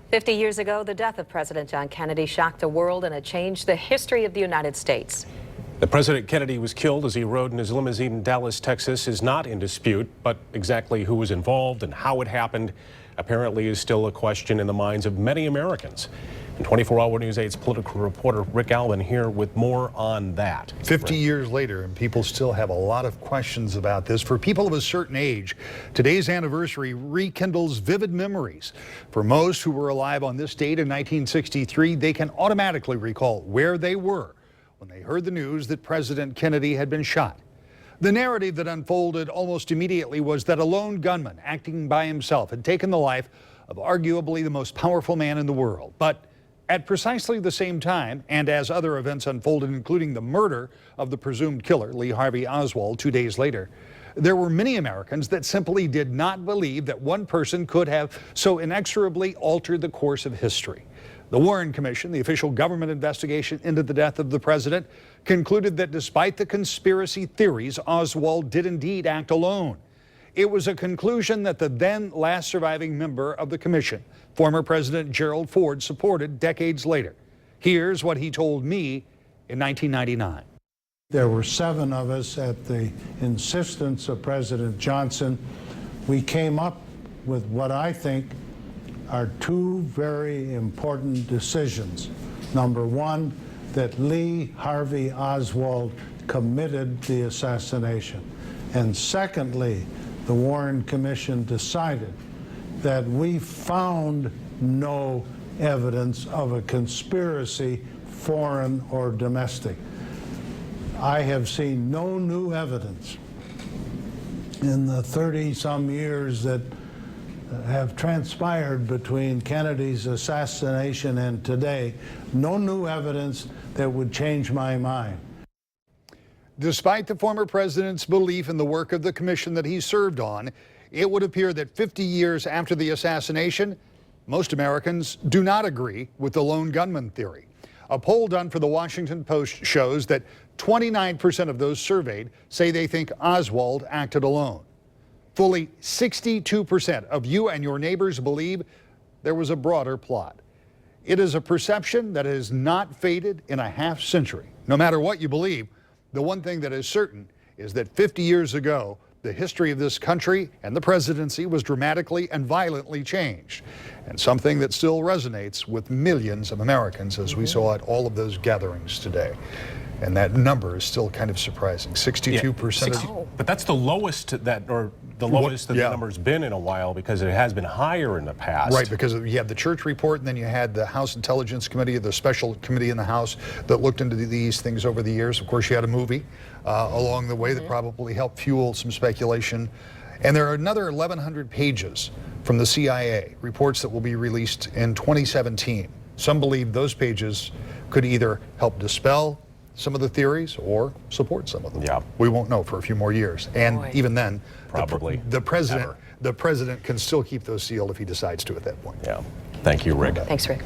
50 years ago, the death of President John Kennedy shocked the world and it changed the history of the United States. The President Kennedy was killed as he rode in his limousine in Dallas, Texas is not in dispute, but exactly who was involved and how it happened apparently is still a question in the minds of many Americans. And 24-Hour News 8's political reporter Rick Alvin here with more on that. 50 years later, and people still have a lot of questions about this. For people of a certain age, today's anniversary rekindles vivid memories. For most who were alive on this date in 1963, they can automatically recall where they were when they heard the news that President Kennedy had been shot. The narrative that unfolded almost immediately was that a lone gunman acting by himself had taken the life of arguably the most powerful man in the world. But at precisely the same time, and as other events unfolded, including the murder of the presumed killer, Lee Harvey Oswald, 2 days later, there were many Americans that simply did not believe that one person could have so inexorably altered the course of history. The Warren Commission, the official government investigation into the death of the president, concluded that despite the conspiracy theories, Oswald did indeed act alone. It was a conclusion that the then last surviving member of the commission, former President Gerald Ford, supported decades later. Here's what he told me in 1999. There were 7 of us at the insistence of President Johnson. We came up with what I think are 2 very important decisions. Number 1, that Lee Harvey Oswald committed the assassination. And secondly, the Warren Commission decided that we found no evidence of a conspiracy, foreign or domestic. I have seen no new evidence in the 30-some years that have transpired between Kennedy's assassination and today, no new evidence that would change my mind. Despite the former president's belief in the work of the commission that he served on, it would appear that 50 years after the assassination, most Americans do not agree with the lone gunman theory. A poll done for the Washington Post shows that 29% of those surveyed say they think Oswald acted alone. Fully 62% of you and your neighbors believe there was a broader plot. It is a perception that has not faded in a half century. No matter what you believe, the one thing that is certain is that 50 years ago, the history of this country and the presidency was dramatically and violently changed, and something that still resonates with millions of Americans, as we saw at all of those gatherings today. And that number is still kind of surprising, 62%. Yeah, but that's the lowest that the number's been in a while, because it has been higher in the past. Right, because you had the Church report, and then you had the House Intelligence Committee, the special committee in the House that looked into these things over the years. Of course, you had a movie along the way that probably helped fuel some speculation. And there are another 1,100 pages from the CIA, reports that will be released in 2017. Some believe those pages could either help dispel some of the theories or support some of them. Yeah. We won't know for a few more years. And even then, probably the president can still keep those sealed if he decides to at that point. Yeah. Thank you, Rick. Thanks, Rick.